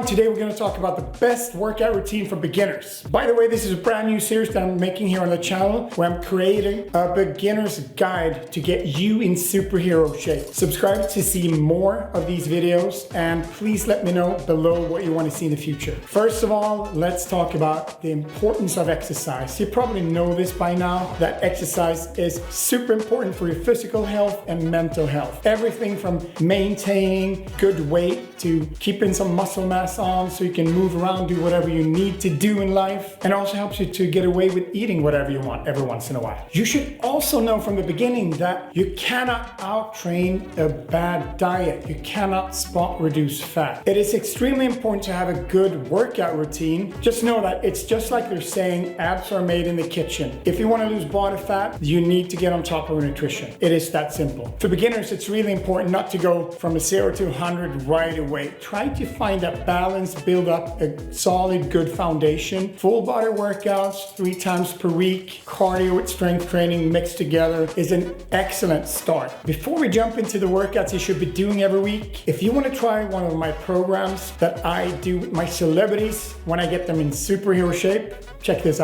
everyone, today we're going to talk about the best workout routine for beginners. By the way, this is a brand new series that I'm making here on the channel where I'm creating a beginner's guide to get you in superhero shape. Subscribe to see more of these videos and please let me know below what you want to see in the future. First of all, let's talk about the importance of exercise. You probably know this by now, that exercise is super important for your physical health and mental health. Everything from maintaining good weight to keeping some muscle mass on so you can move around, do whatever you need to do in life, and also helps you to get away with eating whatever you want every once in a while. You should also know from the beginning that you cannot out-train a bad diet. You cannot spot reduce fat. It is extremely important to have a good workout routine. Just know that it's just like they're saying, abs are made in the kitchen. If you want to lose body fat, you need to get on top of nutrition. It is that simple. For beginners, it's really important not to go from a 0 to 100 right away. Try to find that balance, build up a solid, good foundation. Full body workouts 3 times per week, cardio with strength training mixed together is an excellent start. Before we jump into the workouts you should be doing every week, if you want to try one of my programs that I do with my celebrities when I get them in superhero shape, check this out.